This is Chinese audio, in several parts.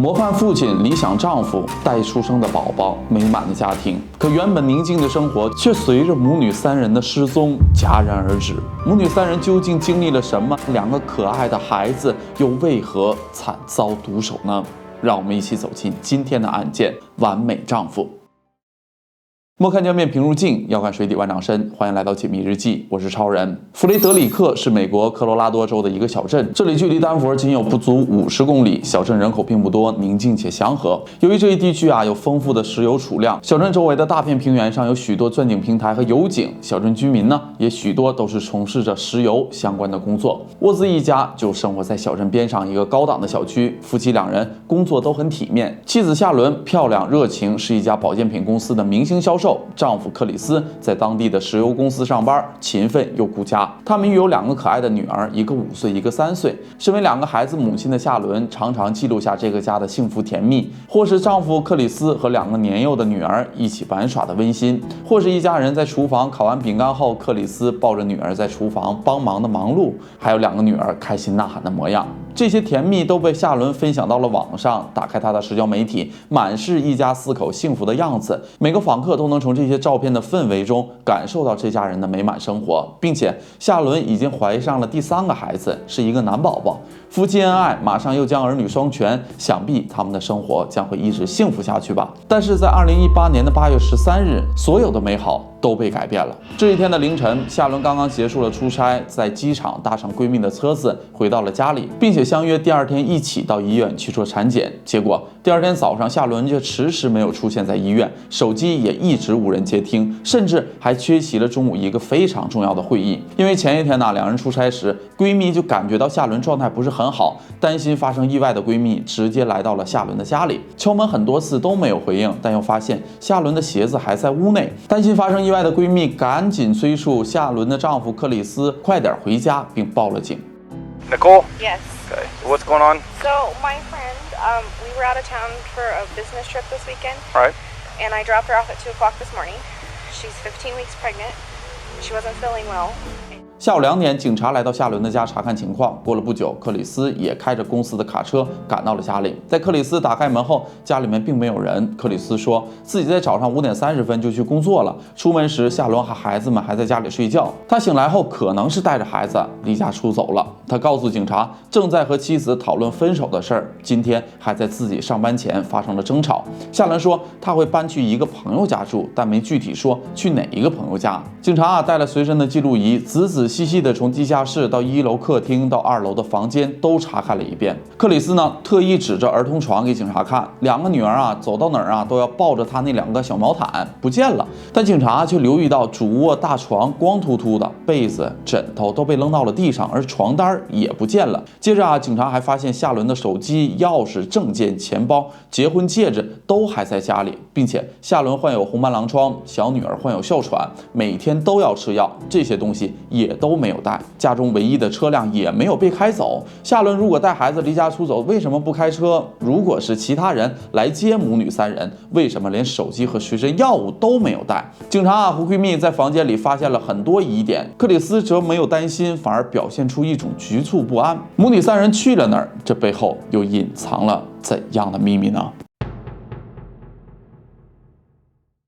模范父亲、理想丈夫、待出生的宝宝、美满的家庭，可原本宁静的生活却随着母女三人的失踪戛然而止。母女三人究竟经历了什么？两个可爱的孩子又为何惨遭毒手呢？让我们一起走进今天的案件——完美丈夫。莫看江面平如镜，要看水底万丈深。欢迎来到解密日记，我是超人。弗雷德里克是美国科罗拉多州的一个小镇，这里距离丹佛仅有不足50公里。小镇人口并不多，宁静且祥和。由于这一地区有丰富的石油储量，小镇周围的大片平原上有许多钻井平台和油井。小镇居民也许多都是从事着石油相关的工作。沃兹一家就生活在小镇边上一个高档的小区，夫妻两人工作都很体面。妻子夏伦漂亮热情，是一家保健品公司的明星销售。丈夫克里斯在当地的石油公司上班，勤奋又顾家。他们育有2个可爱的女儿，一个5岁，一个3岁。身为2个孩子母亲的夏伦，常常记录下这个家的幸福甜蜜，或是丈夫克里斯和2个年幼的女儿一起玩耍的温馨，或是一家人在厨房烤完饼干后，克里斯抱着女儿在厨房帮忙的忙碌，还有2个女儿开心呐喊的模样。这些甜蜜都被夏伦分享到了网上，打开她的社交媒体，满是一家4口幸福的样子。每个访客都能从这些照片的氛围中感受到这家人的美满生活，并且夏伦已经怀上了第3个孩子，是一个男宝宝。夫妻恩爱，马上又将儿女双全，想必他们的生活将会一直幸福下去吧。但是在2018年的8月13日，所有的美好都被改变了。这一天的凌晨，夏伦刚刚结束了出差，在机场搭上闺蜜的车子回到了家里，并且相约第2天一起到医院去做产检。结果第2天早上，夏伦却迟迟没有出现在医院，手机也一直无人接听，甚至还缺席了中午一个非常重要的会议。因为前一天2人出差时，闺蜜就感觉到夏伦状态不是很好，担心发生意外的闺蜜直接来到了夏伦的家里，敲门很多次都没有回应，但又发现夏伦的鞋子还在屋内。担心发生意外的闺蜜赶紧催促夏伦的丈夫克里斯快点回家，并报了警。Nicole? Yes. Okay. What's going on? So my friend, we were out of town for a business trip this weekend. All right. And I dropped her off at 2 o'clock this morning. She's 15 weeks pregnant. She wasn't feeling well. 下午2点，警察来到夏伦的家查看情况。过了不久，克里斯也开着公司的卡车赶到了家里。在克里斯打开门后，家里面并没有人。克里斯说自己在早上5点30分就去工作了。出门时，夏伦和孩子们还在家里睡觉。他醒来后可能是带着孩子离家出走了。他告诉警察，正在和妻子讨论分手的事儿，今天还在自己上班前发生了争吵。夏伦说他会搬去一个朋友家住，但没具体说去哪一个朋友家。警察带了随身的记录仪，仔细细的从地下室到1楼客厅到2楼的房间都查看了一遍。克里斯特意指着儿童床给警察看，2个女儿走到哪儿都要抱着她那2个小毛毯，不见了。但警察却留意到主卧大床光秃秃的，被子、枕头都被扔到了地上，而床单也不见了。接着警察还发现夏伦的手机、钥匙、证件、钱包、结婚戒指都还在家里，并且夏伦患有红斑狼疮，小女儿患有哮喘，每天都要吃药，这些东西也都没有带。家中唯一的车辆也没有被开走。夏伦如果带孩子离家出走，为什么不开车？如果是其他人来接母女3人，为什么连手机和随身药物都没有带？警察和闺蜜在房间里发现了很多疑点，克里斯则没有担心，反而表现出一种局促不安。母女3人去了哪儿？这背后又隐藏了怎样的秘密呢？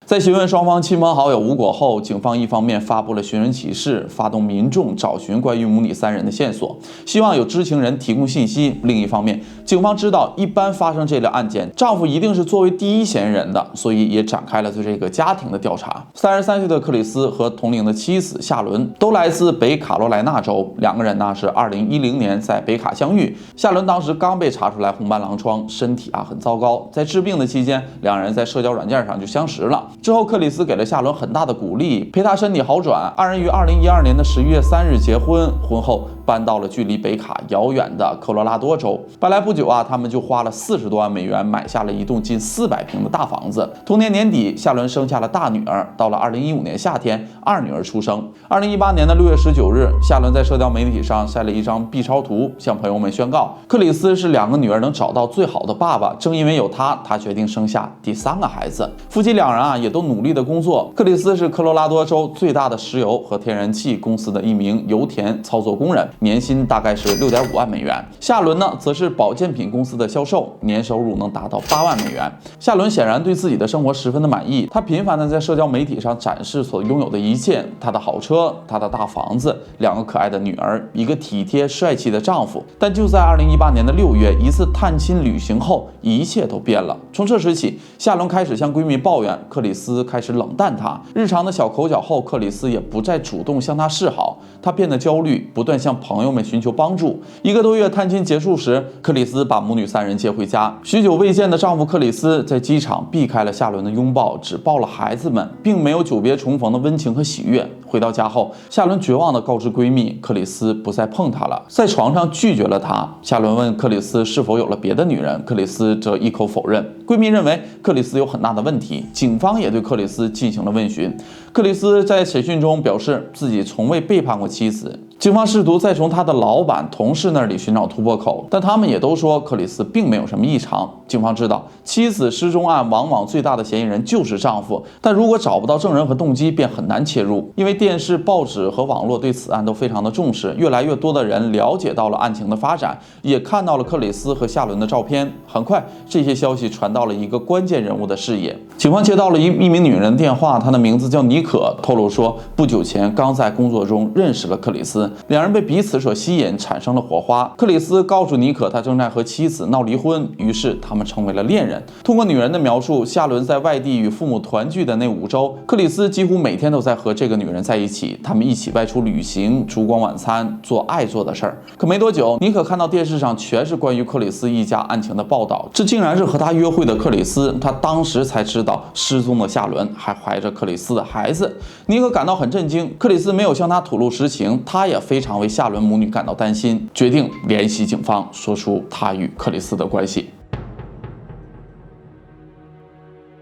在询问双方亲朋好友无果后，警方一方面发布了寻人启事，发动民众找寻关于母女3人的线索，希望有知情人提供信息。另一方面，警方知道一般发生这类案件，丈夫一定是作为第一嫌疑人的，所以也展开了对这个家庭的调查。33岁的克里斯和同龄的妻子夏伦都来自北卡罗来纳州，2个人是2010年在北卡相遇。夏伦当时刚被查出来红斑狼疮，身体很糟糕，在治病的期间，2人在社交软件上就相识了。之后，克里斯给了夏伦很大的鼓励，陪他身体好转。2人于2012年的11月3日结婚，婚后搬到了距离北卡遥远的科罗拉多州。搬来不久他们就花了40多万美元买下了一栋近400平的大房子。同年年底，夏伦生下了大女儿。到了2015年夏天，2女儿出生。2018年的6月19日，夏伦在社交媒体上晒了一张 B 超图，向朋友们宣告，克里斯是2个女儿能找到最好的爸爸。正因为有他决定生下第3个孩子。夫妻2人也都努力的工作。克里斯是科罗拉多州最大的石油和天然气公司的一名油田操作工人，年薪大概是6.5万美元。夏伦则是保健件品公司的销售，年收入能达到8万美元。夏伦显然对自己的生活十分的满意，他频繁的在社交媒体上展示所拥有的一切，他的好车，他的大房子，2个可爱的女儿，一个体贴帅气的丈夫。但就在2018年的6月，一次探亲旅行后，一切都变了。从这时起，夏伦开始向闺蜜抱怨克里斯开始冷淡她，日常的小口角后，克里斯也不再主动向她示好，她变得焦虑，不断向朋友们寻求帮助。1个多月探亲结束时，克里斯把母女3人接回家。许久未见的丈夫克里斯在机场避开了夏伦的拥抱，只抱了孩子们，并没有久别重逢的温情和喜悦。回到家后，夏伦绝望地告知闺蜜，克里斯不再碰她了，在床上拒绝了她。夏伦问克里斯是否有了别的女人，克里斯则一口否认。闺蜜认为克里斯有很大的问题，警方也对克里斯进行了问询。克里斯在审讯中表示自己从未背叛过妻子。警方试图再从他的老板、同事那里寻找突破口，但他们也都说克里斯并没有什么异常。警方知道，妻子失踪案往往最大的嫌疑人就是丈夫，但如果找不到证人和动机，便很难切入。因为电视、报纸和网络对此案都非常的重视，越来越多的人了解到了案情的发展，也看到了克里斯和夏伦的照片。很快，这些消息传到了一个关键人物的视野。警方接到了一名女人的电话，她的名字叫妮可，透露说不久前刚在工作中认识了克里斯，两人被彼此所吸引，产生了火花。克里斯告诉妮可他正在和妻子闹离婚，于是他们成为了恋人。通过女人的描述，夏伦在外地与父母团聚的那5周，克里斯几乎每天都在和这个女人在一起，他们一起外出旅行、烛光晚餐，做爱做的事儿。可没多久，妮可看到电视上全是关于克里斯一家案情的报道，这竟然是和他约会的克里斯。他当时才知道失踪的夏伦还怀着克里斯的孩子。妮可感到很震惊，克里斯没有向他吐露实情，他也非常为夏伦母女感到担心，决定联系警方，说出他与克里斯的关系。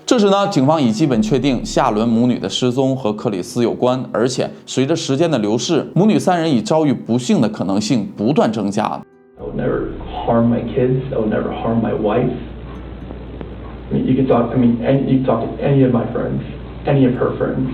这时呢，警方已基本确定夏伦母女的失踪和克里斯有关，而且随着时间的流逝，母女3人已遭遇不幸的可能性不断增加。I would never harm my kids. I would never harm my wife. I mean, you can talk to any of my friends, any of her friends.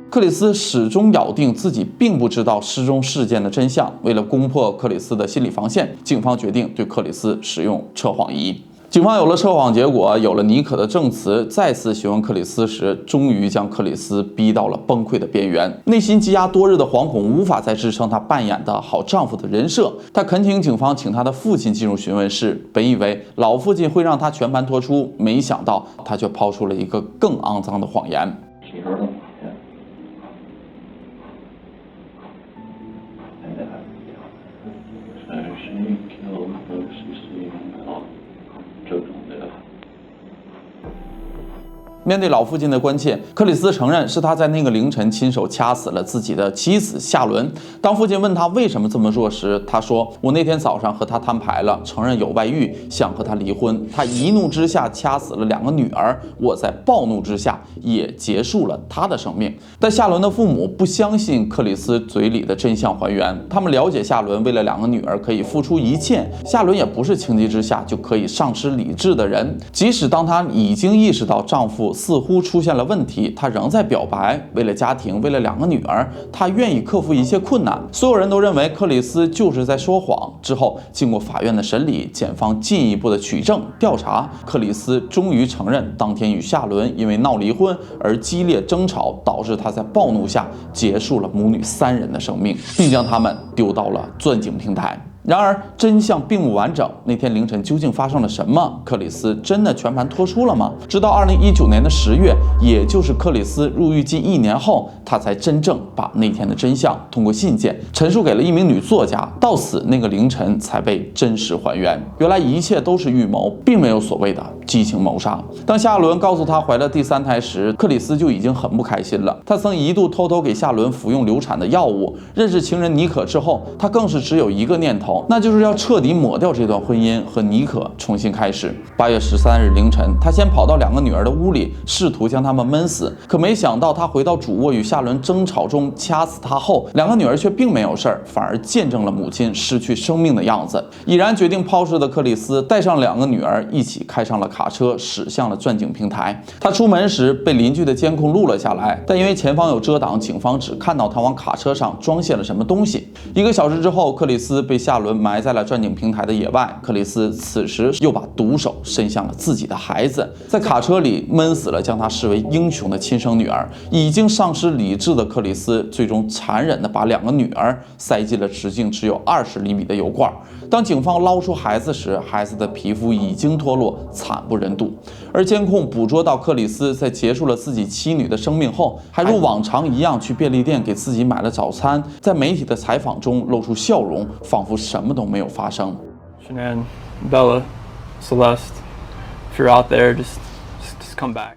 克里斯始终咬定自己并不知道失踪事件的真相。为了攻破克里斯的心理防线，警方决定对克里斯使用测谎仪。警方有了测谎结果，有了妮可的证词，再次询问克里斯时，终于将克里斯逼到了崩溃的边缘。内心积压多日的惶恐无法再支撑他扮演的好丈夫的人设，他恳请警方请他的父亲进入询问室。本以为老父亲会让他全盘托出，没想到他却抛出了一个更肮脏的谎言。面对老父亲的关切，克里斯承认是他在那个凌晨亲手掐死了自己的妻子夏伦。当父亲问他为什么这么做时，他说：“我那天早上和他摊牌了，承认有外遇，想和他离婚。他一怒之下掐死了2个女儿，我在暴怒之下也结束了他的生命。”但夏伦的父母不相信克里斯嘴里的真相还原，他们了解夏伦为了2个女儿可以付出一切，夏伦也不是情急之下就可以丧失理智的人。即使当她已经意识到丈夫似乎出现了问题，她仍在表白，为了家庭，为了2个女儿，她愿意克服一切困难。所有人都认为克里斯就是在说谎。之后，经过法院的审理，检方进一步的取证调查，克里斯终于承认当天与夏伦因为闹离婚而激烈争吵，导致他在暴怒下结束了母女3人的生命，并将他们丢到了钻井平台。然而，真相并不完整。那天凌晨究竟发生了什么？克里斯真的全盘托出了吗？直到2019年的10月，也就是克里斯入狱近1年后，他才真正把那天的真相通过信件陈述给了一名女作家。到此，那个凌晨才被真实还原。原来一切都是预谋，并没有所谓的激情谋杀。当夏伦告诉他怀了第3胎时，克里斯就已经很不开心了。他曾一度偷偷给夏伦服用流产的药物。认识情人妮可之后，他更是只有一个念头，那就是要彻底抹掉这段婚姻，和妮可重新开始。8月13日凌晨，他先跑到2个女儿的屋里，试图将她们闷死。可没想到，他回到主卧与夏伦争吵中掐死她后，2个女儿却并没有事儿，反而见证了母亲失去生命的样子。已然决定抛尸的克里斯带上2个女儿一起开上了卡车，驶向了钻井平台。他出门时被邻居的监控录了下来，但因为前方有遮挡，警方只看到他往卡车上装卸了什么东西。1个小时之后，克里斯被夏伦伦埋在了钻井平台的野外，克里斯此时又把毒手伸向了自己的孩子，在卡车里闷死了将他视为英雄的亲生女儿。已经丧失理智的克里斯最终残忍地把2个女儿塞进了直径只有20厘米的油罐。当警方捞出孩子时，孩子的皮肤已经脱落，惨不忍睹。而监控捕捉到克里斯在结束了自己妻女的生命后，还如往常一样去便利店给自己买了早餐，在媒体的采访中露出笑容，仿佛什么都没有发生。Shanann, Bella, Celeste, if you're out there, just come back.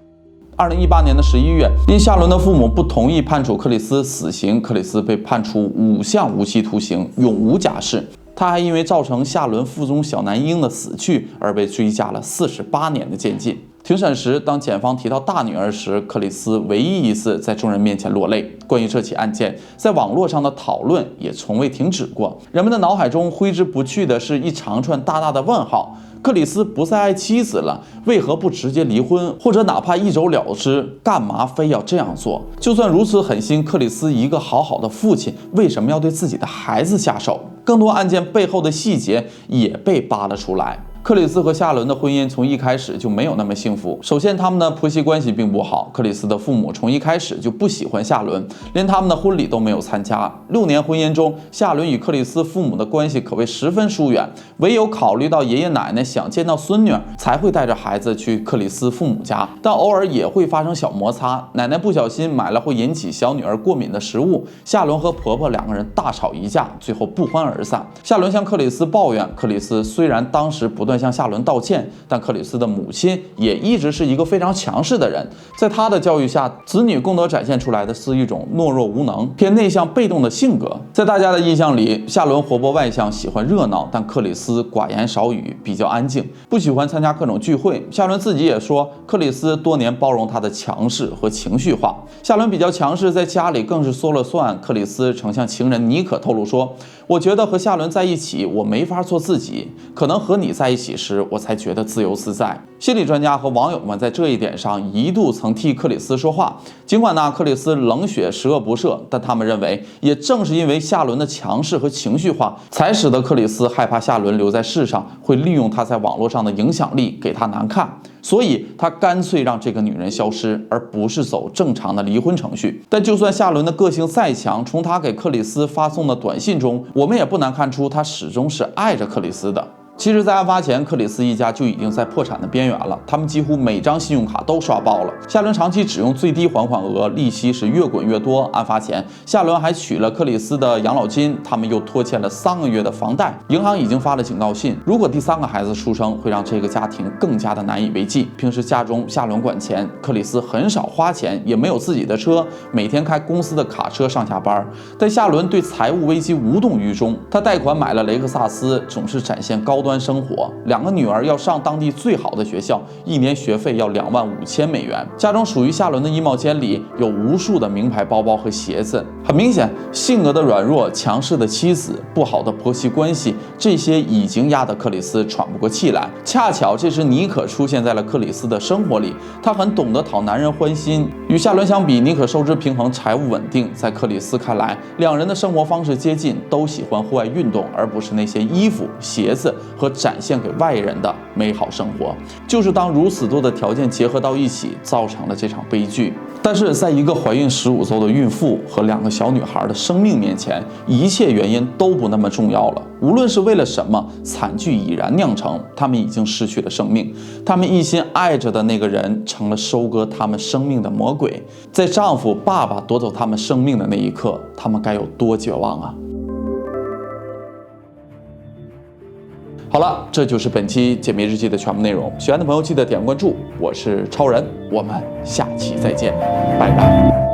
2018年的11月，因夏伦的父母不同意判处克里斯死刑，克里斯被判处5项无期徒刑，永无假释。他还因为造成夏伦腹中小男婴的死去而被追加了48年的监禁。庭审时，当检方提到大女儿时，克里斯唯一一次在众人面前落泪。关于这起案件，在网络上的讨论也从未停止过。人们的脑海中挥之不去的是一长串大大的问号：克里斯不再爱妻子了，为何不直接离婚，或者哪怕一走了之？干嘛非要这样做？就算如此狠心，克里斯一个好好的父亲，为什么要对自己的孩子下手？更多案件背后的细节也被扒了出来。克里斯和夏伦的婚姻从一开始就没有那么幸福。首先，他们的婆媳关系并不好。克里斯的父母从一开始就不喜欢夏伦，连他们的婚礼都没有参加。6年婚姻中，夏伦与克里斯父母的关系可谓十分疏远，唯有考虑到爷爷奶奶想见到孙女儿，才会带着孩子去克里斯父母家。但偶尔也会发生小摩擦，奶奶不小心买了会引起小女儿过敏的食物，夏伦和婆婆2个人大吵一架，最后不欢而散。夏伦向克里斯抱怨，克里斯虽然当时不断向夏伦道歉，但克里斯的母亲也一直是一个非常强势的人。在她的教育下，子女更多展现出来的是一种懦弱无能、偏内向被动的性格。在大家的印象里，夏伦活泼外向，喜欢热闹，但克里斯寡言少语，比较安静，不喜欢参加各种聚会。夏伦自己也说，克里斯多年包容他的强势和情绪化。夏伦比较强势，在家里更是说了算。克里斯曾向情人妮可透露说，我觉得和夏伦在一起，我没法做自己，可能和你在一起时，我才觉得自由自在。心理专家和网友们在这一点上一度曾替克里斯说话，尽管克里斯冷血十恶不赦，但他们认为，也正是因为夏伦的强势和情绪化，才使得克里斯害怕夏伦留在世上会利用他在网络上的影响力给他难看，所以他干脆让这个女人消失，而不是走正常的离婚程序。但就算夏伦的个性再强，从他给克里斯发送的短信中，我们也不难看出他始终是爱着克里斯的。其实，在案发前，克里斯一家就已经在破产的边缘了，他们几乎每张信用卡都刷爆了。夏伦长期只用最低还款额，利息是越滚越多。案发前，夏伦还取了克里斯的养老金，他们又拖欠了3个月的房贷，银行已经发了警告信，如果第3个孩子出生，会让这个家庭更加的难以为继。平时家中夏伦管钱，克里斯很少花钱，也没有自己的车，每天开公司的卡车上下班。但夏伦对财务危机无动于衷，他贷款买了雷克萨斯，总是展现高端生活。2个女儿要上当地最好的学校，1年学费要25000美元。家中属于夏伦的衣帽间里有无数的名牌包包和鞋子。很明显，性格的软弱、强势的妻子、不好的婆媳关系，这些已经压得克里斯喘不过气来。恰巧这时妮可出现在了克里斯的生活里，她很懂得讨男人欢心。与夏伦相比，妮可收支平衡，财务稳定。在克里斯看来，2人的生活方式接近，都喜欢户外运动，而不是那些衣服、鞋子和展现给外人的美好生活。就是当如此多的条件结合到一起，造成了这场悲剧。但是在一个怀孕15周的孕妇和2个小女孩的生命面前，一切原因都不那么重要了。无论是为了什么，惨剧已然酿成，他们已经失去了生命。他们一心爱着的那个人，成了收割他们生命的魔鬼。在丈夫、爸爸夺走他们生命的那一刻，他们该有多绝望啊！好了，这就是本期解密日记的全部内容。喜欢的朋友记得点关注，我是超人，我们下期再见，拜拜。